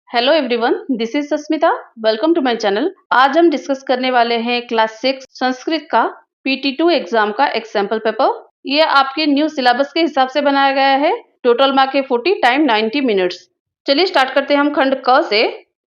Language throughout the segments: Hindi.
Hello everyone, this is Sasmita. Welcome to my channel. आज हम डिस्कस करने वाले हैं क्लास 6 संस्कृत का PT2 एग्जाम का एक सैंपल पेपर। ये आपके न्यू सिलेबस के हिसाब से बनाया गया है। टोटल मार्क है 40, टाइम 90 मिनट्स। चलिए स्टार्ट करते हैं हम खंड क से।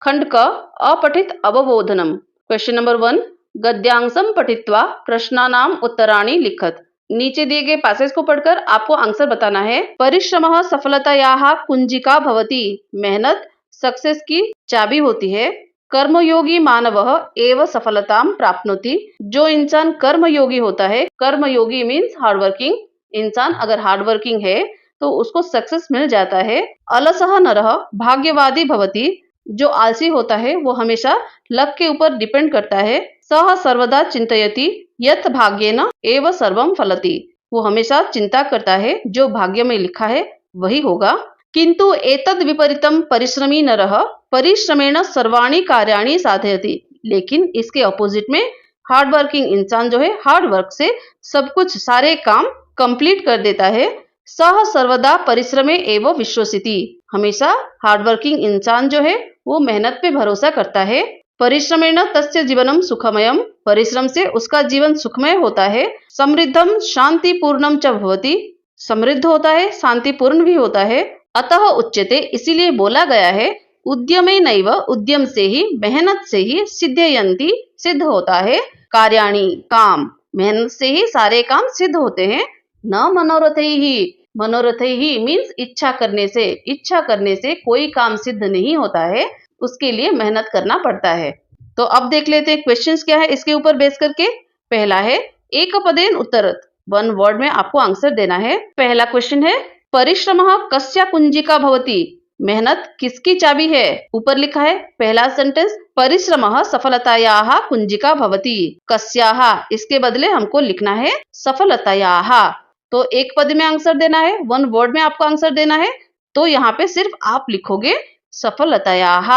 खंड क, अपठित अवबोधनम। क्वेश्चन नंबर 1, गद्यांशम पठित्वा प्रश्नानाम उत्तराणि लिखत। नीचे दिए गए पैसेज को पढ़कर आपको आंसर बताना है। परिश्रमः सफलतायाः कुंजिका भवति। मेहनत सक्सेस की चाबी होती है। कर्मयोगी मानवः एव सफलताम प्राप्नोति। जो इंसान कर्मयोगी होता है, कर्मयोगी मीन्स हार्ड वर्किंग इंसान, अगर हार्ड वर्किंग है तो उसको सक्सेस मिल जाता है। अलसः नरः भाग्यवादी भवति। जो आलसी होता है वो हमेशा लक के ऊपर डिपेंड करता है। सः सर्वदा चिंतयति यत् भाग्येन एव सर्वं फलति। वो हमेशा चिंता करता है जो भाग्य में लिखा है वही होगा। किंतु एतद् विपरीतम परिश्रमी नरः परिश्रमेण सर्वाणि कार्याणि साधयति। लेकिन इसके अपोजिट में हार्ड वर्किंग इंसान जो है हार्ड वर्क से सब कुछ सारे काम कंप्लीट कर देता है। सह सर्वदा परिश्रमे एव विश्वसिति। हमेशा हार्ड वर्किंग इंसान जो है वो मेहनत पे भरोसा करता है। परिश्रमेण तस्य जीवनम सुखमयम। परिश्रम से उसका जीवन सुखमय होता है। समृद्धम शांतिपूर्णम च भवति। समृद्ध होता है, शांतिपूर्ण भी होता है। अतः उच्यते, इसीलिए बोला गया है, उद्यमे नैव, उद्यम से ही, मेहनत से ही, सिद्धयन्ति, सिद्ध होता है, कार्याणि, काम, मेहनत से ही सारे काम सिद्ध होते हैं। न मनोरथैहि। मनोरथैहि मीन्स इच्छा करने से कोई काम सिद्ध नहीं होता है, उसके लिए मेहनत करना पड़ता है। तो अब देख लेते हैं क्वेश्चंस क्या है इसके ऊपर बेस करके। पहला है एक पदेन उत्तरत। 1 वर्ड में आपको आंसर देना है। पहला क्वेश्चन है परिश्रमः कस्या कुंजिका भवति। मेहनत किसकी चाबी है। ऊपर लिखा है पहला सेंटेंस, परिश्रमः सफलतायाः कुंजिका भवति। कस्याः, इसके बदले हमको लिखना है सफलतायाः। तो एक पद में आंसर देना है, 1 वर्ड में आपको आंसर देना है। तो यहाँ पे सिर्फ आप लिखोगे सफलतायाः।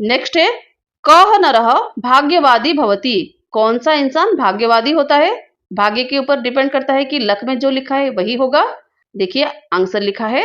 नेक्स्ट है कः नरः भाग्यवादी भवति। कौन सा इंसान भाग्यवादी होता है। भाग्य के ऊपर डिपेंड करता है कि लक में जो लिखा है वही होगा। देखिए आंसर लिखा है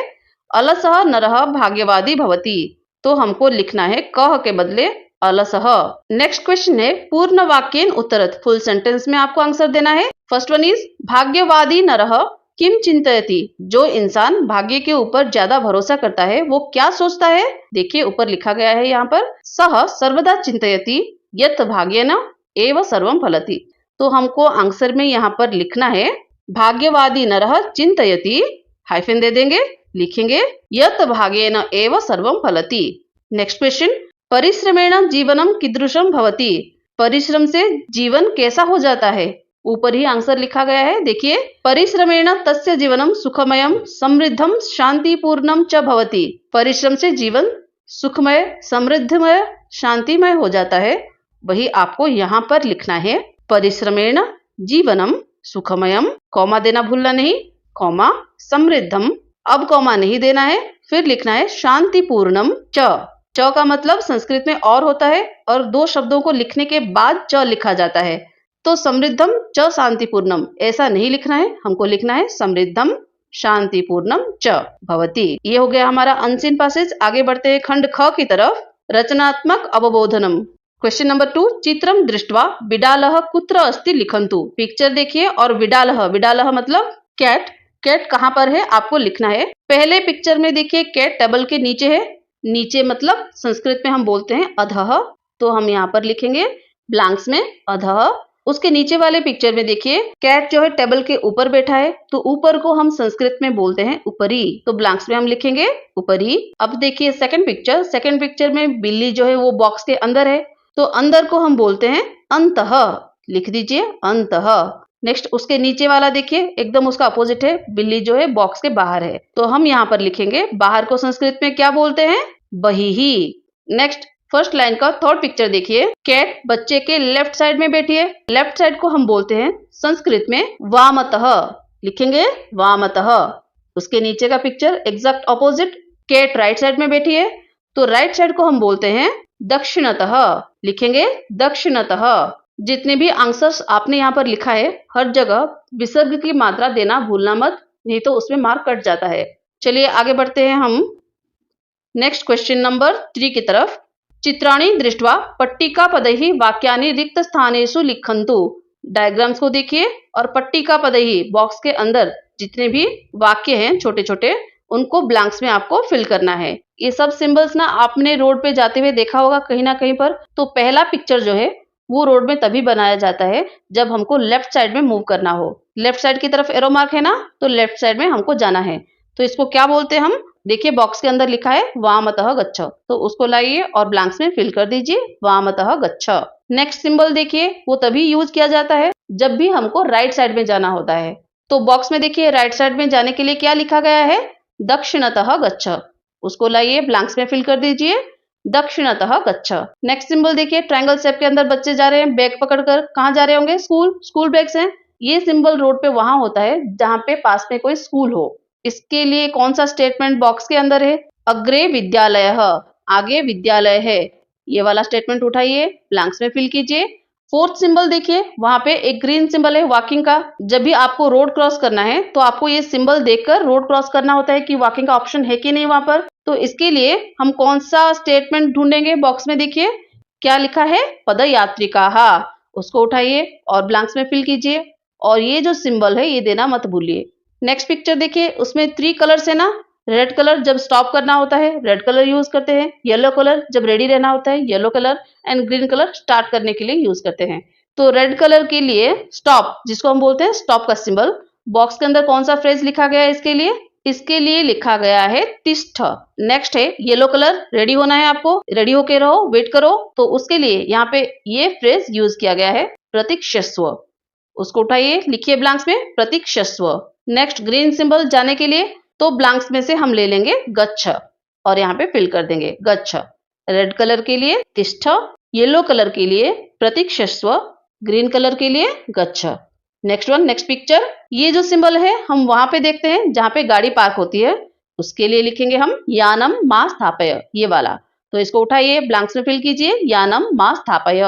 अलसः नरः भाग्यवादी भवति। तो हमको लिखना है कह के बदले अलसः। नेक्स्ट क्वेश्चन है पूर्ण वाक्येन उत्तरत। फुल सेंटेंस में आपको आंसर देना है। फर्स्ट वन इज भाग्यवादी नरः किम चिंतयति। जो इंसान भाग्य के ऊपर ज्यादा भरोसा करता है वो क्या सोचता है। देखिए ऊपर लिखा गया है यहाँ पर सह सर्वदा चिंतयति यत् भाग्येन एव सर्वं फलति। तो हमको आंसर में यहाँ पर लिखना है भाग्यवादी नरः चिंतयति, हाइफन दे देंगे, लिखेंगे यत् भाग्येन एव सर्वं फलति। नेक्स्ट क्वेश्चन परिश्रमेण जीवनम कीदृशम भवति। परिश्रम से जीवन कैसा हो जाता है। ऊपर ही आंसर लिखा गया है। देखिए परिश्रमेण तस्य जीवनम सुखमयम समृद्धम शांतिपूर्णम च भवति। परिश्रम से जीवन सुखमय, समृद्धमय, शांतिमय हो जाता है। वही आपको यहाँ पर लिखना है परिश्रमेण जीवनम सुखमयम, कॉमा देना भूलना नहीं, कॉमा समृद्धम, अब कॉमा नहीं देना है, फिर लिखना है शांतिपूर्णम च। च का मतलब संस्कृत में और होता है और 2 शब्दों को लिखने के बाद च लिखा जाता है। तो समृद्धम च शांतिपूर्णम ऐसा नहीं लिखना है, हमको लिखना है समृद्धम शांतिपूर्णम च भवति। ये हो गया हमारा अनसीन पैसेज। आगे बढ़ते हैं खंड ख की तरफ। रचनात्मक अवबोधनम। क्वेश्चन नंबर 2 चित्रम दृष्ट्वा बिडालः कुत्र अस्ति लिखन्तु। पिक्चर देखिए और विडालः, विडालः मतलब कैट, कैट कहाँ पर है आपको लिखना है। पहले पिक्चर में देखिए कैट टेबल के नीचे है। नीचे मतलब संस्कृत में हम बोलते हैं अधः, तो हम यहाँ पर लिखेंगे ब्लैंक्स में अधः। उसके नीचे वाले पिक्चर में देखिए कैट जो है टेबल के ऊपर बैठा है, तो ऊपर को हम संस्कृत में बोलते हैं ऊपरी, तो ब्लैंक्स में हम लिखेंगे ऊपरी। अब देखिए सेकंड पिक्चर, सेकंड पिक्चर में बिल्ली जो है वो बॉक्स के अंदर है, तो अंदर को हम बोलते हैं अंतः, लिख दीजिए अंतः। नेक्स्ट उसके नीचे वाला देखिए एकदम उसका अपोजिट है, बिल्ली जो है बॉक्स के बाहर है, तो हम यहाँ पर लिखेंगे बाहर को संस्कृत में क्या बोलते हैं बहिः। नेक्स्ट फर्स्ट लाइन का थर्ड पिक्चर देखिए, कैट बच्चे के लेफ्ट साइड में बैठी है। लेफ्ट साइड को हम बोलते हैं संस्कृत में वामतः, लिखेंगे वामतः। उसके नीचे का picture exact opposite, cat right side में बैठी है, तो राइट साइड को हम बोलते हैं दक्षिणतः, लिखेंगे दक्षिणतः। जितने भी आंसर्स आपने यहाँ पर लिखा है हर जगह विसर्ग की मात्रा देना भूलना मत, नहीं तो उसमें मार्क कट जाता है। चलिए आगे बढ़ते हैं हम। नेक्स्ट क्वेश्चन नंबर 3 की तरफ। चित्राणि दृष्ट्वा पट्टिकापदैः वाक्यानि रिक्तस्थानेषु लिखन्तु। डायग्राम्स को देखिए और पट्टिकापदैः बॉक्स के अंदर जितने भी वाक्य हैं छोटे-छोटे उनको ब्लैंक्स में आपको फिल करना है। ये सब सिंबल्स ना आपने रोड पे जाते हुए देखा होगा कहीं ना कहीं पर। तो पहला पिक्चर जो है वो रोड में तभी बनाया जाता है जब हमको लेफ्ट साइड में मूव करना हो। लेफ्ट साइड की तरफ एरो मार्क है ना, तो लेफ्ट साइड में हमको जाना है। तो इसको क्या बोलते हैं हम? देखिए बॉक्स के अंदर लिखा है वामतः गच्छ, तो उसको लाइए और ब्लैंक्स में फिल कर दीजिए वामतः गच्छ। नेक्स्ट सिंबल देखिए वो तभी यूज किया जाता है जब भी हमको राइट साइड में जाना होता है। तो बॉक्स में देखिए राइट साइड में जाने के लिए क्या लिखा गया है? दक्षिणतः गच्छ। उसको लाइए ब्लैंक्स में फिल कर दीजिए दक्षिणतः गच्छ। नेक्स्ट सिंबल देखिए ट्रायंगल शेप के अंदर बच्चे जा रहे हैं बैग पकड़कर। कहाँ जा रहे होंगे? स्कूल। स्कूल बैग्स हैं। ये सिंबल रोड पे वहां होता है जहां पे पास में कोई स्कूल हो। इसके लिए कौन सा स्टेटमेंट बॉक्स के अंदर है? अग्रे विद्यालयः, आगे विद्यालय है। ये वाला स्टेटमेंट उठाइए ब्लैंक्स में फिल कीजिए। फोर्थ सिंबल देखिए वहां पे एक ग्रीन सिंबल है वॉकिंग का। जब भी आपको रोड क्रॉस करना है तो आपको ये सिंबल देखकर रोड क्रॉस करना होता है कि वॉकिंग का ऑप्शन है कि नहीं वहां पर। तो इसके लिए हम कौन सा स्टेटमेंट ढूंढेंगे? बॉक्स में देखिए क्या लिखा है? पदयात्रिकाः। उसको उठाइए और ब्लैंक्स में फिल कीजिए और ये जो सिंबल है ये देना मत भूलिए। नेक्स्ट पिक्चर देखिए उसमें 3 कलर्स है ना। रेड कलर जब स्टॉप करना होता है रेड कलर यूज करते हैं, येलो कलर जब रेडी रहना होता है yellow colour, and green colour start करने के लिए यूज करते हैं। तो रेड कलर के लिए स्टॉप, जिसको हम बोलते हैं स्टॉप का सिंबल, बॉक्स के अंदर कौन सा फ्रेज लिखा गया है इसके लिए? इसके लिए लिखा गया है तिष्ठ। नेक्स्ट है येलो कलर, रेडी होना है आपको, रेडी होके रहो, वेट करो। तो उसके लिए यहाँ पे ये फ्रेज यूज किया गया है प्रतीक्षस्व। उसको उठाइए लिखिए ब्लैंक्स में प्रतीक्षस्व। नेक्स्ट ग्रीन सिंबल जाने के लिए तो ब्लैंक्स में से हम ले लेंगे गच्छ और यहाँ पे फिल कर देंगे गच्छ। रेड कलर के लिए तिष्ठ, येलो कलर के लिए प्रतीक्षस्व, ग्रीन कलर के लिए गच्छ। Next one, next picture. ये जो सिंबल है हम वहां पे देखते हैं जहां पे गाड़ी पार्क होती है, उसके लिए लिखेंगे हम यानम मा स्थापय, ये वाला। तो इसको उठाइए ब्लैंक्स में फिल कीजिए यानम मा स्थापय।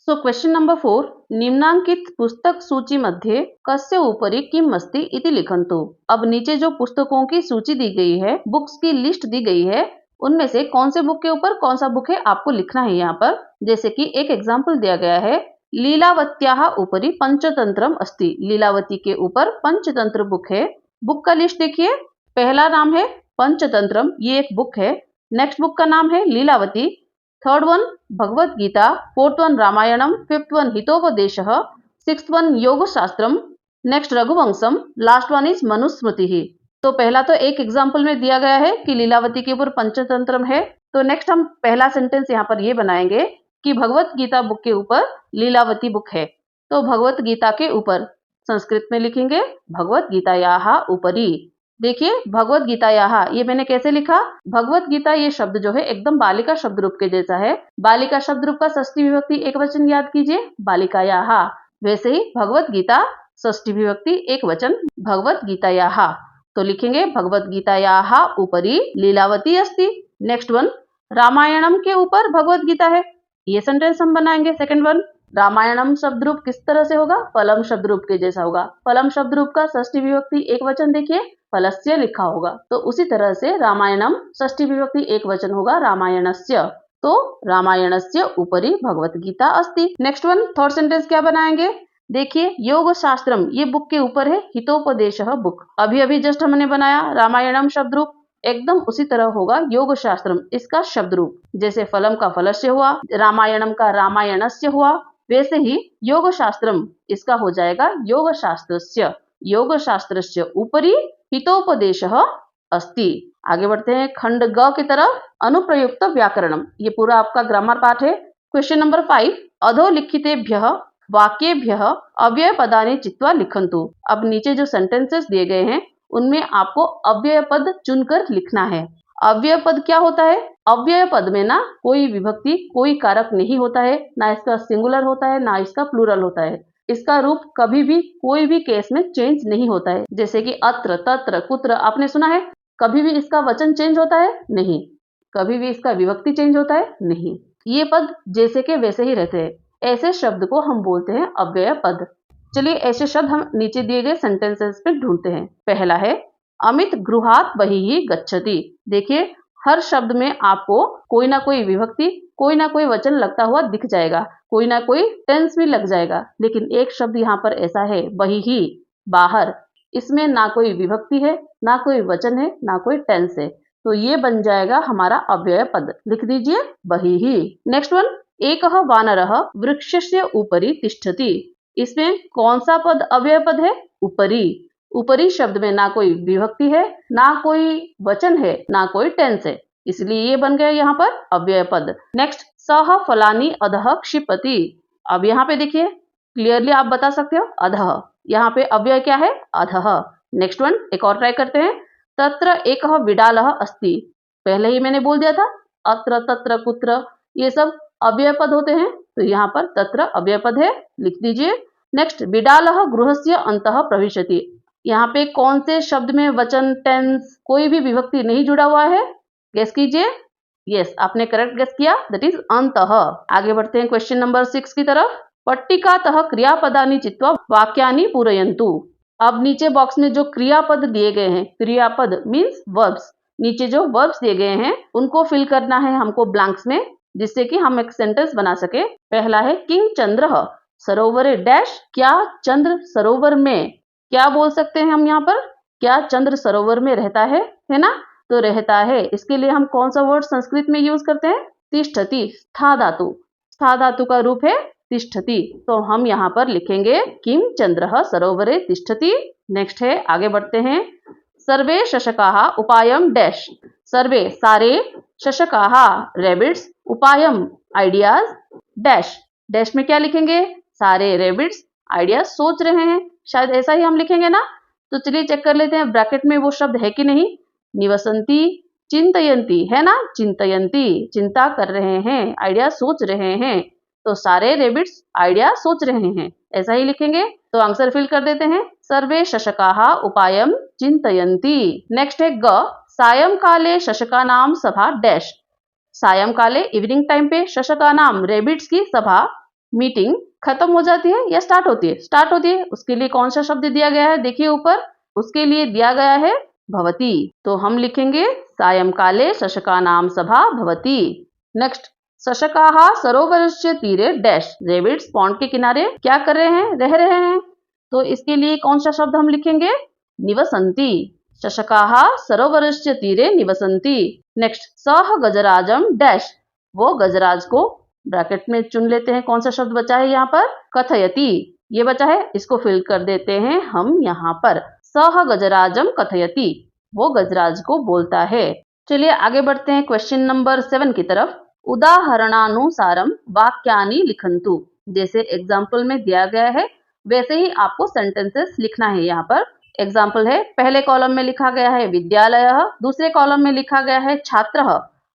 सो क्वेश्चन नंबर 4, निम्नांकित पुस्तक सूची मध्ये कस्य उपरि किम अस्ति इति लिखन्तु। अब नीचे जो पुस्तकों की सूची दी गई है, बुक्स की लिस्ट दी गई है, उनमें से कौन से बुक के ऊपर कौन सा बुक है आपको लिखना है यहाँ पर। जैसे कि एक एग्जाम्पल दिया गया है, लीलावत्याः उपरि पंचतंत्रम अस्ति। लीलावती के ऊपर पंचतंत्र बुक है। बुक का लिस्ट देखिए, पहला नाम है पंचतंत्रम, ये एक बुक है। नेक्स्ट बुक का नाम है Lilavati. Third one Bhagavad Gita, fourth one Ramayanam, fifth one Hitopadeshah, sixth one Yoga Shastram, next Raghuvamsham, last one is Manusmriti. तो पहला तो एक एग्जाम्पल में दिया गया है कि लीलावती के ऊपर पंचतंत्रम है। तो नेक्स्ट हम पहला सेंटेंस यहाँ पर ये बनाएंगे कि भगवत गीता बुक के ऊपर लीलावती बुक है। तो भगवत गीता के ऊपर संस्कृत में लिखेंगे भगवत गीतायाः उपरि। देखिए भगवत गीतायाः, ये मैंने कैसे लिखा? भगवत गीता ये शब्द जो है एकदम बालिका शब्द रूप के जैसा है। बालिका शब्द रूप का षष्ठी विभक्ति एक वचन याद कीजिए बालिकायाः। वैसे ही भगवत गीता षष्ठी विभक्ति एक वचन भगवत गीतायाः। तो लिखेंगे भगवत गीतायाः उपरि लीलावती अस्ति। नेक्स्ट वन, रामायणम के ऊपर भगवत गीता है। ये सेंटेंस हम बनाएंगे सेकंड वन। रामायणम शब्द रूप किस तरह से होगा? फलम शब्द रूप के जैसा होगा। फलम शब्द रूप का षष्ठी विभक्ति एक वचन देखिए फलस्य लिखा होगा, तो उसी तरह से रामायणम षष्ठी विभक्ति एक वचन होगा रामायणस्य। तो रामायणस्य उपरि भगवत गीता अस्ति। नेक्स्ट वन, थर्ड सेंटेंस क्या बनाएंगे? देखिए योग शास्त्रम, ये बुक के ऊपर है हितोपदेशः बुक। अभी अभी जस्ट हमने बनाया रामायणम शब्द रूप, एकदम उसी तरह होगा योग शास्त्रम इसका शब्द रूप। जैसे फलम का फलस्य हुआ, रामायणम का रामायणस्य हुआ, वैसे ही योग शास्त्रम इसका हो जाएगा योग शास्त्रस्य। योग शास्त्रस्य उपरि हितोपदेशः अस्ति। आगे बढ़ते हैं खंड ग की तरफ। अनुप्रयुक्त व्याकरणम, ये पूरा आपका ग्रामर पार्ट है। क्वेश्चन नंबर 5, अधोलिखितेभ्यः वाक्येभ्यः अव्यय पदानि चित्वा लिखन्तु। अब नीचे जो सेंटेंसेस दिए गए हैं उनमें आपको अव्यय पद चुनकर लिखना है। अव्यय पद क्या होता है? अव्यय पद में ना कोई विभक्ति कोई कारक नहीं होता है, ना इसका सिंगुलर होता है ना इसका प्लूरल होता है। इसका रूप कभी भी कोई भी केस में चेंज नहीं होता है। जैसे कि अत्र, तत्र, कुत्र, आपने सुना है, कभी भी इसका वचन चेंज होता है? नहीं। कभी भी इसका विभक्ति चेंज होता है? नहीं। ये पद जैसे के वैसे ही रहते हैं। ऐसे शब्द को हम बोलते हैं अव्यय पद। चलिए ऐसे शब्द हम नीचे दिए गए सेंटेंसेस पे ढूंढते हैं। पहला है अमित गृहात् बहिः गच्छति। देखिए हर शब्द में आपको कोई ना कोई विभक्ति, कोई ना कोई वचन लगता हुआ दिख जाएगा, कोई ना कोई टेंस भी लग जाएगा। लेकिन एक शब्द यहाँ पर ऐसा है, बहिः, बाहर, इसमें ना कोई विभक्ति है, ना कोई वचन है, ना कोई टेंस है, तो ये बन जाएगा हमारा अव्यय पद। लिख दीजिए बहिः। नेक्स्ट वन, एकः वानरः वृक्षस्य उपरि तिष्ठति। इसमें कौन सा पद अव्यय पद है? उपरि। उपरि शब्द में ना कोई विभक्ति है, ना कोई वचन है, ना कोई टेंस है, इसलिए ये बन गया यहाँ पर अव्यय पद। नेक्स्ट, सह फलानि अधः क्षिपति। अब यहाँ पे देखिए, क्लियरली आप बता सकते हो अधः, यहाँ पे अव्यय क्या है? अधः। नेक्स्ट वन, एक और ट्राई करते हैं। तत्र एकः विडालः अस्ति। पहले ही मैंने बोल दिया था, अत्र, तत्र, कुत्र, ये सब अव्यय पद होते हैं, तो यहाँ पर तत्र अव्यय पद है, लिख दीजिए। नेक्स्ट, विडालः गृहस्य अन्तः प्रविशति। यहाँ पे कौन से शब्द में वचन, टेंस, कोई भी विभक्ति नहीं जुड़ा हुआ है? गेस कीजिए। यस, आपने करेक्ट गेस किया, दैट इज अंतः। आगे बढ़ते हैं क्वेश्चन नंबर 6 की तरफ। पट्टिकातः क्रियापदानि चित्वा वाक्यानि पूरयन्तु। अब नीचे बॉक्स में जो क्रियापद दिए गए हैं, क्रियापद मीन्स वर्ब्स, नीचे जो वर्ब्स दिए गए हैं उनको फिल करना है हमको ब्लैंक्स में, जिससे कि हम एक सेंटेंस बना सके। पहला है, किंग चंद्रः सरोवरे डैश। क्या चंद्र सरोवर में, क्या बोल सकते हैं हम यहाँ पर? क्या चंद्र सरोवर में रहता है ना? तो रहता है, इसके लिए हम कौन सा वर्ड संस्कृत में यूज करते हैं? तिष्ठति, स्था धातु। स्था धातु का रूप है तिष्ठति, तो हम यहाँ पर लिखेंगे किम चंद्रः सरोवरे तिष्ठति। नेक्स्ट है, आगे बढ़ते हैं। सर्वे शशकाः उपायम डैश। सर्वे सारे, शशकाः रैबिट्स, उपायम आइडियाज, डैश। डैश में क्या लिखेंगे? सारे रैबिट्स आइडियाज सोच रहे हैं, शायद ऐसा ही हम लिखेंगे ना। तो चलिए चेक कर लेते हैं ब्रैकेट में वो शब्द है कि नहीं। निवसंती, चिंतयंती, है ना, चिंतयंती, चिंता कर रहे हैं, आइडिया सोच रहे हैं, तो सारे रेबिट्स आइडिया सोच रहे हैं, ऐसा ही लिखेंगे। तो आंसर फिल कर देते हैं, सर्वे शशकाः उपायम चिंतयन्ति। नेक्स्ट है ग, सायंकाले शशकानां सभा डैश। सायंकाले इवनिंग टाइम पे शशकानाम रेबिट्स की सभा, मीटिंग खत्म हो जाती है या स्टार्ट होती है? स्टार्ट होती है। उसके लिए कौन सा शब्द दिया गया है? देखिए ऊपर, उसके लिए दिया गया है भवती, तो हम लिखेंगे सायंकाले शशकानां सभा भवती। नेक्स्ट, शशकाः सरोवरस्य तीरे डैश। रेबिट्स पॉन्ड के किनारे क्या कर रहे हैं? रह रहे हैं, तो इसके लिए कौन सा शब्द हम लिखेंगे? निवसंती। शशकाः सरोवरस्य तीरे निवसंती। नेक्स्ट, सह गजराजम डैश। वो गजराज को, ब्रैकेट में चुन लेते हैं कौन सा शब्द बचा है यहाँ पर? कथयति, ये बचा है, इसको फिल कर देते हैं हम यहाँ पर, सह गजराजम कथयति, वो गजराज को बोलता है। चलिए आगे बढ़ते हैं क्वेश्चन नंबर 7 की तरफ। उदाहरणानुसारम वाक्यानि लिखन्तु। जैसे एग्जाम्पल में दिया गया है वैसे ही आपको सेंटेंसेस लिखना है। यहाँ पर एग्जाम्पल है, पहले कॉलम में लिखा गया है विद्यालयः, दूसरे कॉलम में लिखा गया है छात्रः,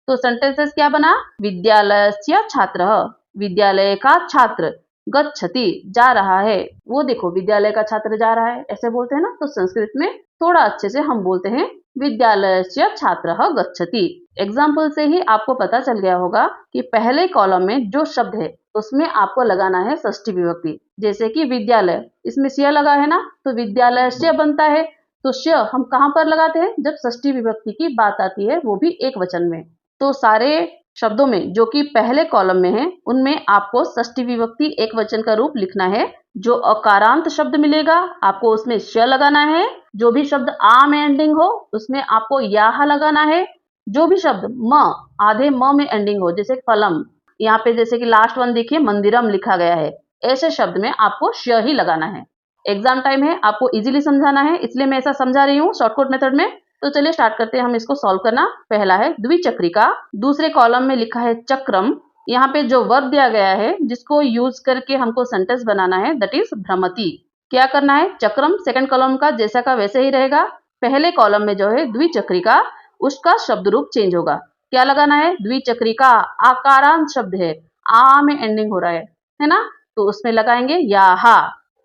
तो सेंटेंसेस क्या बना? विद्यालयस्य छात्रः, विद्यालय का छात्र, गच्छति जा रहा है, वो देखो विद्यालय का छात्र जा रहा है, ऐसे बोलते हैं ना। तो संस्कृत में थोड़ा अच्छे से हम बोलते हैं विद्यालयस्य छात्रः गच्छति। एग्जाम्पल से ही आपको पता चल गया होगा कि पहले कॉलम में जो शब्द है उसमें आपको लगाना है षष्ठी विभक्ति। जैसे कि विद्यालय, इसमें स्य लगा है ना, तो विद्यालयस्य बनता है। तो स्य हम कहाँ पर लगाते हैं? जब षष्ठी विभक्ति की बात आती है, वो भी एक वचन में। तो सारे शब्दों में जो कि पहले कॉलम में है उनमें आपको षष्ठी विभक्ति एक वचन का रूप लिखना है। जो अकारांत शब्द मिलेगा आपको उसमें श लगाना है। जो भी शब्द आ में एंडिंग हो उसमें आपको याह लगाना है। जो भी शब्द म, आधे म में एंडिंग हो, जैसे फलम, यहाँ पे जैसे कि लास्ट वन देखिए मंदिरम लिखा गया है, ऐसे शब्द में आपको श ही लगाना है। एग्जाम टाइम है, आपको इजीली समझाना है, इसलिए मैं ऐसा समझा रही हूँ शॉर्टकट मेथड में। तो चलिए स्टार्ट करते हैं हम इसको सॉल्व करना। पहला है द्विचक्रिका, दूसरे कॉलम में लिखा है चक्रम। यहाँ पे जो वर्ब दिया गया है जिसको यूज करके हमको सेंटेंस बनाना है, दैट इज भ्रमति। क्या करना है? चक्रम सेकंड कॉलम का जैसा का वैसे ही रहेगा। पहले कॉलम में जो है द्विचक्रिका, उसका शब्द रूप चेंज होगा। क्या लगाना है? द्विचक्रिका आकारांत शब्द है, आ में एंडिंग हो रहा है ना, तो उसमें लगाएंगे याहा।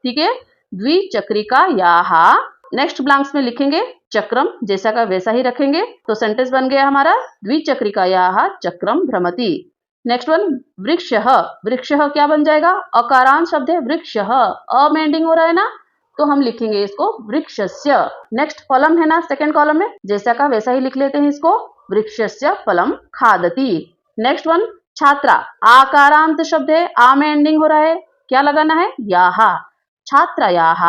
ठीक है, द्विचक्रिका याहा। नेक्स्ट ब्लैंक्स में लिखेंगे चक्रम, जैसा का वैसा ही रखेंगे। तो सेंटेंस बन गया हमारा द्विचक्रिका याहा चक्रम भ्रमति। नेक्स्ट वन वृक्षः। वृक्षः क्या बन जाएगा? अकारांत शब्द है, वृक्षः अ में एंडिंग हो रहा है ना, तो हम लिखेंगे इसको वृक्षस्य। नेक्स्ट कॉलम है ना सेकंड कॉलम में, जैसा का वैसा ही लिख लेते हैं इसको। वृक्षस्य फलम खादति। नेक्स्ट वन, छात्रा, आकारांत शब्द है, आ में एंडिंग हो रहा है, क्या लगाना है, याह। छात्रायाः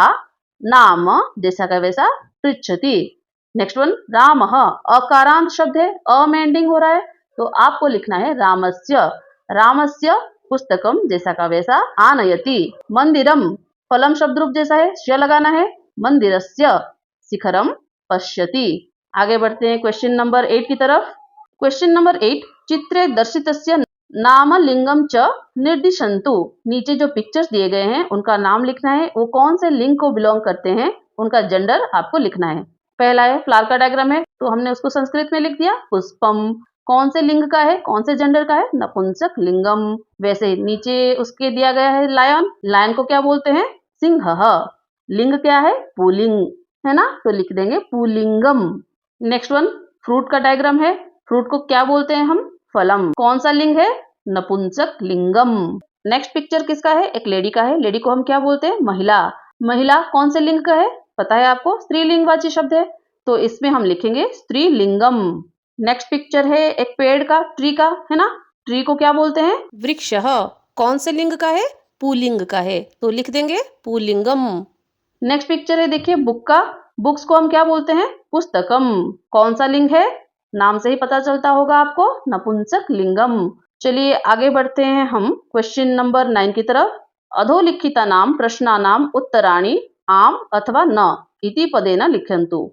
नाम जैसा का वैसा पृच्छति। नेक्स्ट वन, रामः, अकारांत शब्द है, अ में एंडिंग हो रहा है, तो आपको लिखना है रामस्य। रामस्य पुस्तकम जैसा का वैसा आनयति। मंदिरम, फलम शब्द रूप जैसा है, श लगाना है, मंदिरस्य शिखरम पश्यति। आगे बढ़ते हैं क्वेश्चन नंबर 8 की तरफ। क्वेश्चन नंबर 8, चित्रे दर्शितस्य नाम लिंगम च निर्दिशन्तु। नीचे जो पिक्चर्स दिए गए हैं उनका नाम लिखना है, वो कौन से लिंग को बिलोंग करते हैं, उनका जेंडर आपको लिखना है। पहला है फ्लावर का डायग्राम है, तो हमने उसको संस्कृत में लिख दिया पुष्पम। कौन से लिंग का है, कौन से जेंडर का है, नपुंसक लिंगम। वैसे नीचे उसके दिया गया है लायन, लायन को क्या बोलते हैं, सिंहः। लिंग क्या है, पुल्लिंग है ना, तो लिख देंगे पुल्लिंगम। नेक्स्ट वन, फ्रूट का डायग्राम है, फ्रूट को क्या बोलते हैं हम, फलम। कौन सा लिंग है, नपुंसक लिंगम। नेक्स्ट पिक्चर किसका है, एक लेडी का है, लेडी को हम क्या बोलते हैं, महिला। महिला कौन से लिंग का है, पता है आपको, स्त्रीलिंगवाची शब्द है, तो इसमें हम लिखेंगे स्त्रीलिंगम। नेक्स्ट पिक्चर है एक पेड़ का, ट्री का है ना, ट्री को क्या बोलते हैं, वृक्षः। कौन से लिंग का है, पुल्लिंग का है, तो लिख देंगे पुल्लिंगम। नेक्स्ट पिक्चर है देखिए बुक का, बुक्स को हम क्या बोलते हैं, पुस्तकम। कौन सा लिंग है, नाम से ही पता चलता होगा आपको, नपुंसक लिंगम। चलिए आगे बढ़ते हैं हम क्वेश्चन नंबर 9 की तरफ। अधोलिखिता नाम प्रश्नानाम उत्तराणि आम अथवा न इति पदेन लिखन्तु।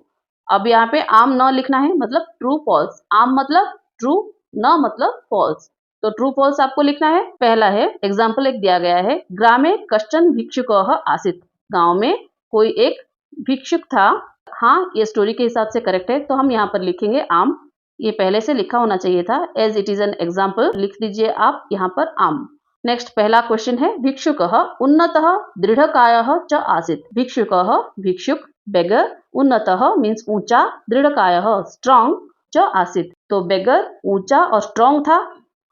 अब यहाँ पे आम न लिखना है, मतलब ट्रू फॉल्स। आम मतलब ट्रू, न मतलब फॉल्स, तो ट्रू फॉल्स आपको लिखना है। पहला है एग्जाम्पल एक दिया गया है, ग्रामे कश्चन भिक्षुकः आसीत्। गांव में कोई एक भिक्षुक था। हाँ, ये स्टोरी के हिसाब से करेक्ट है, तो हम यहाँ पर लिखेंगे आम। ये पहले से लिखा होना चाहिए था, as it is an example लिख दीजिए आप यहाँ पर आम। नेक्स्ट पहला क्वेश्चन है, भिक्षुकः उन्नतः दृढ़कायः च आसीत्। भिक्षुकः भिक्षुक, बेगर, उन्नतः मीन्स ऊंचा, दृढ़कायः स्ट्रॉन्ग, च आसीत्, तो बेगर ऊंचा और स्ट्रॉन्ग था।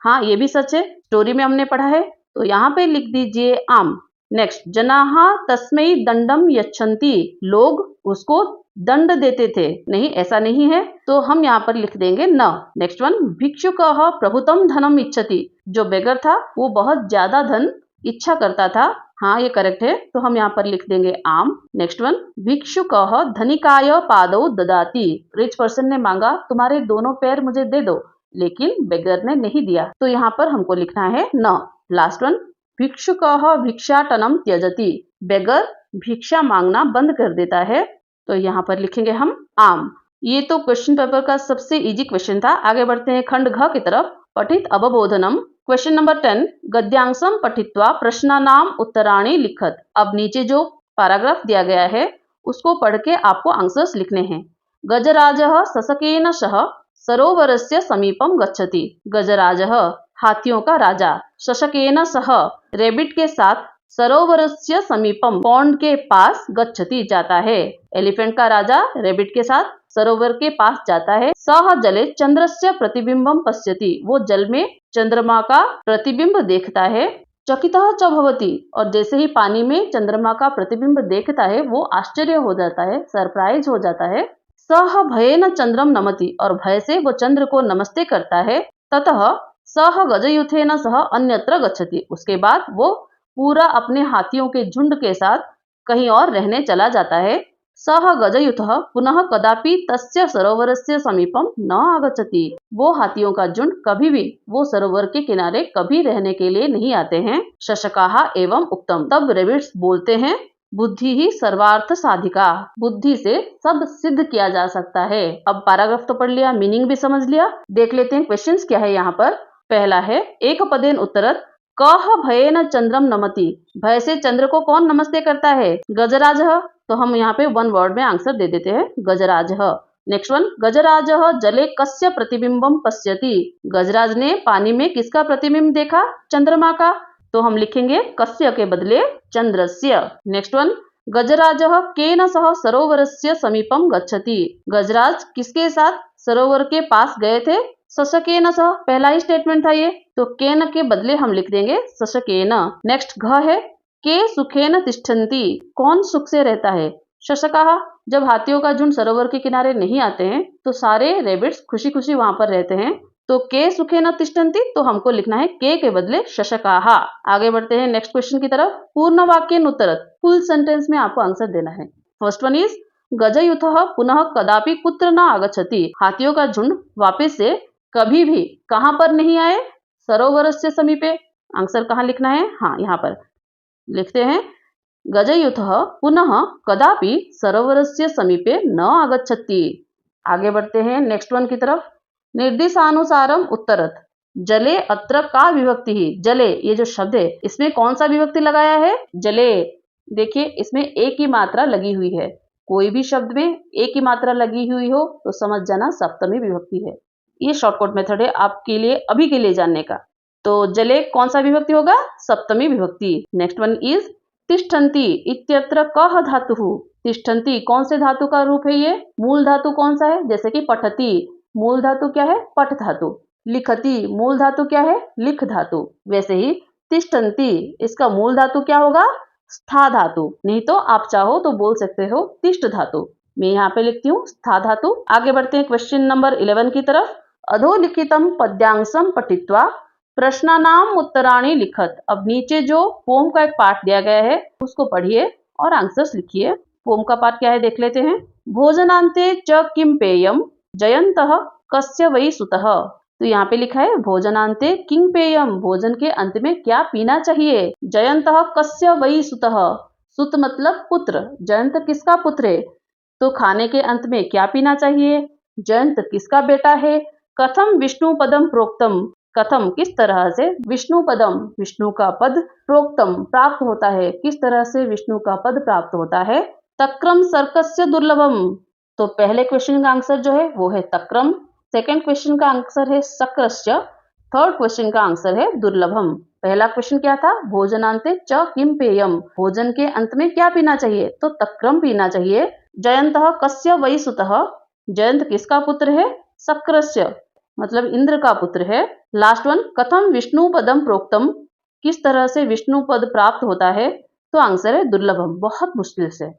हाँ, ये भी सच है, स्टोरी में हमने पढ़ा है, तो यहाँ पे लिख दीजिए आम। नेक्स्ट, जनाः तस्मै दंडम यच्छन्ति। लोग उसको दंड देते थे, नहीं ऐसा नहीं है, तो हम यहाँ पर लिख देंगे न। नेक्स्ट वन, भिक्षुकः प्रभुतम धनम इच्छति। जो बेगर था वो बहुत ज्यादा धन इच्छा करता था। हाँ, ये करेक्ट है, तो हम यहाँ पर लिख देंगे आम। नेक्स्ट वन, भिक्षुकः धनिकाय पादौ ददाति। रिच पर्सन ने मांगा तुम्हारे दोनों पैर मुझे दे दो, लेकिन बेगर ने नहीं दिया, तो यहाँ पर हमको लिखना है न। लास्ट वन, भिक्षुकः भिक्षाटनम त्यजति। बेगर भिक्षा मांगना बंद कर देता है, तो यहाँ पर लिखेंगे हम आम। ये तो क्वेश्चन पेपर का सबसे इजी क्वेश्चन था। आगे बढ़ते हैं खंड घ की तरफ। पठित अवबोधनम। क्वेश्चन नंबर 10, गद्यांशम पठित्वा प्रश्नानाम उत्तराणि लिखत। अब नीचे जो पैराग्राफ दिया गया है उसको पढ़ के आपको आंसर्स लिखने हैं। गजराजः सशकेन सह सरोवरस्य समीपम गच्छति। गजराजः हाथियों का राजा, शशकेन सह रेबिट के साथ, सरोवरस्य समीपम पॉन्ड के पास, गच्छति जाता है। एलिफेंट का राजा रेबिट के साथ सरोवर के पास जाता है। सह जले चंद्रस्य प्रतिबिंबम पश्यति। वो जल में चंद्रमा का प्रतिबिंब देखता है। चकितः च भवति। और जैसे ही पानी में चंद्रमा का प्रतिबिंब देखता है वो आश्चर्य हो जाता है, सरप्राइज हो जाता है। सह भयेन चंद्रम नमति। और भय से वो चंद्र को नमस्ते करता है। ततः सह गजयुथेन सह अन्यत्र गच्छति। उसके बाद वो पूरा अपने हाथियों के झुंड के साथ कहीं और रहने चला जाता है। सह गजयुथः पुनः कदापि तस्य सरोवरस्य समीपम न आगच्छति। वो हाथियों का झुंड कभी भी वो सरोवर के किनारे कभी रहने के लिए नहीं आते हैं। शशकाः एवं उक्तम। तब रेबिट्स बोलते हैं, बुद्धि ही सर्वार्थ साधिका। बुद्धि से सब सिद्ध किया जा सकता है। अब पैराग्राफ तो पढ़ लिया, मीनिंग भी समझ लिया। देख लेते हैं क्वेश्चंस क्या है यहाँ पर। पहला है, एक पदेन उत्तरत कह भयेन चंद्रम नमति। भय से चंद्र को कौन नमस्ते करता है, गजराजः। तो हम यहाँ पे वन वर्ड में आंसर दे देते हैं, गजराजः। नेक्स्ट वन, गजराजः जले कस्य प्रतिबिंबम पश्यति। गजराज ने पानी में किसका प्रतिबिंब देखा, चंद्रमा का, तो हम लिखेंगे कस्य के बदले चंद्रस्य। नेक्स्ट वन, गजराजः केन सह सरोवरस्य समीपम गच्छति। गजराज किसके साथ सरोवर के पास गए थे, शशकेन सह। पहला ही स्टेटमेंट था ये, तो केन के बदले हम लिख देंगे शशकेन। नेक्स्ट घ है, के सुखेन तिष्ठन्ति। कौन सुख से रहता है, शशकाः, जब हाथियों का झुंड सरोवर के किनारे नहीं आते हैं तो सारे रैबिट्स खुशी खुशी वहां पर रहते हैं। तो के सुखे न तिष्ठन्ति, तो हमको लिखना है के बदले शशकाः। आगे बढ़ते हैं नेक्स्ट क्वेश्चन की तरफ। पूर्ण वाक्य उत्तरत, फुल सेंटेंस में आपको आंसर देना है। फर्स्ट वन इज गजयूथः पुनः कदापि कुत्र न आगच्छति, हाथियों का झुंड वापस से कभी भी कहां पर नहीं आए, सरोवरस्य समीपे। आंसर कहां लिखना है, हाँ यहाँ पर लिखते हैं गजयूथः पुनः कदापि सरोवरस्य समीपे न आगच्छति। आगे बढ़ते हैं नेक्स्ट वन की तरफ। निर्देशानुसारम उत्तरत, जले अत्र का विभक्ति ही, जले ये जो शब्द है इसमें कौन सा विभक्ति लगाया है, जले। देखिए इसमें एक ही मात्रा लगी हुई है, कोई भी शब्द में एक ही मात्रा लगी हुई हो तो समझ जाना सप्तमी विभक्ति है। ये शॉर्टकट मेथड है आपके लिए अभी के लिए जानने का। तो जले कौन सा विभक्ति होगा, सप्तमी विभक्ति। नेक्स्ट वन इज तिष्ठन्ति इत्यत्र कः धातुः, तिष्ठन्ति कौन से धातु का रूप है, ये मूल धातु कौन सा है, जैसे कि पठति मूल धातु क्या है, पठ धातु। लिखति मूल धातु क्या है, लिख धातु। वैसे ही तिष्ठन्ति इसका मूल धातु क्या होगा, स्था धातु। नहीं तो आप चाहो तो बोल सकते हो तिष्ठ धातु। मैं यहाँ पे लिखती हूँ स्था धातु। आगे बढ़ते हैं क्वेश्चन नंबर 11 की तरफ। अधोलिखितम पद्यांशम पठित्वा प्रश्नानाम उत्तराणि लिखत। अब नीचे जो पोम का एक पार्ट दिया गया है उसको पढ़िए और आंसर्स लिखिए। पोम का पार्ट क्या है देख लेते हैं। भोजनांते च किम पेयम जयंतः कस्य वै सुतः। तो यहाँ पे लिखा है भोजनांते किंग पेयम, भोजन के अंत में क्या पीना चाहिए। जयंतः कस्य वै सुतः, सुत मतलब पुत्र, जयंत किसका पुत्र है, तो खाने के अंत में क्या पीना चाहिए। जयंत किसका बेटा है। कथम विष्णु पदम प्रोक्तम, कथम किस तरह से, विष्णु पदम विष्णु का पद, प्रोक्तम प्राप्त होता है, किस तरह से विष्णु का पद प्राप्त होता है। तक्रम सर्कस्य दुर्लभम, तो पहले क्वेश्चन का आंसर जो है वो है तक्रम, सेकंड क्वेश्चन का आंसर है शक्रस्य, थर्ड क्वेश्चन का आंसर है दुर्लभम। पहला क्वेश्चन क्या था, भोजनांते च किम पेयम, भोजन के अंत में क्या पीना चाहिए, तो तक्रम पीना चाहिए। जयंतः कस्य वै सुतः, जयंत किसका पुत्र है, शक्रस्य मतलब इंद्र का पुत्र है। लास्ट वन कथम विष्णु पदम प्रोक्तम, किस तरह से विष्णु पद प्राप्त होता है, तो आंसर है दुर्लभम, बहुत मुश्किल से।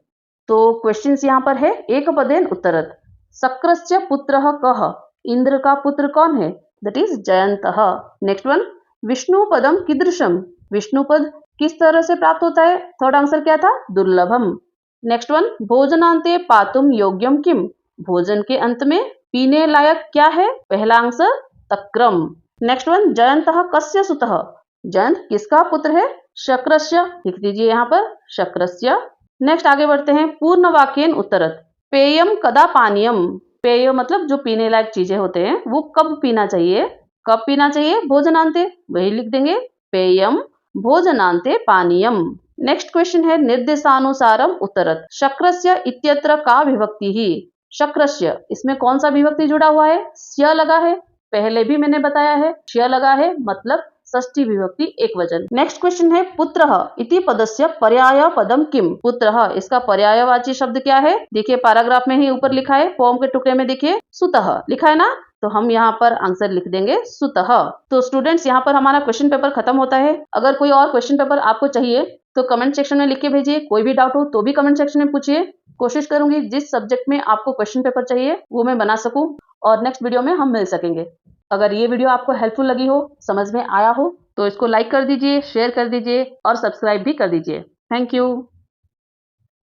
तो क्वेश्चंस यहाँ पर है एक पदेन उत्तरत। शक्रस्य पुत्रः कः, इंद्र का पुत्र कौन है, that is Jayantah. Next one Vishnu पदम कीदृशम, विष्णु पद किस तरह से प्राप्त होता है, थर्ड आंसर क्या था, दुर्लभम। नेक्स्ट वन भोजनांते पातुम योग्यम किम, भोजन के अंत में पीने लायक क्या है, पहला आंसर तक्रम। नेक्स्ट वन जयंतः कस्य सुतः, जयंत किसका पुत्र है, शक्रस्य, लिख दीजिए यहाँ पर शक्रस्य। नेक्स्ट आगे बढ़ते हैं पूर्ण वाक्येन उत्तरत। पेयम कदा पानीयम, पेय मतलब जो पीने लायक चीजें होते हैं वो कब पीना चाहिए, कब पीना चाहिए, भोजनांते, वही लिख देंगे पेयम भोजनांते पानीयम। नेक्स्ट क्वेश्चन है निर्देशानुसारम उत्तरत। शक्रस्य इत्यत्र का विभक्ति ही, शक्रस्य इसमें कौन सा विभक्ति जुड़ा हुआ है, स्य लगा है, पहले भी मैंने बताया है स्य लगा है मतलब षष्ठी विभक्ति एक वचन। नेक्स्ट क्वेश्चन है पुत्रः इति पदस्य पर्याय पदम किम, पुत्रः इसका पर्यायवाची शब्द क्या है, देखिए पैराग्राफ में ही ऊपर लिखा है, फॉर्म के टुकड़े में देखिए सुतः लिखा है ना, तो हम यहाँ पर आंसर लिख देंगे सुतः। तो स्टूडेंट्स यहाँ पर हमारा क्वेश्चन पेपर खत्म होता है। अगर कोई और क्वेश्चन पेपर आपको चाहिए तो कमेंट सेक्शन में लिख के भेजिए, कोई भी डाउट हो तो भी कमेंट सेक्शन में पूछिए। कोशिश करूंगी जिस सब्जेक्ट में आपको क्वेश्चन पेपर चाहिए वो मैं बना सकूं और नेक्स्ट वीडियो में हम मिल सकेंगे। अगर ये वीडियो आपको हेल्पफुल लगी हो, समझ में आया हो, तो इसको लाइक कर दीजिए, शेयर कर दीजिए और सब्सक्राइब भी कर दीजिए। Thank you.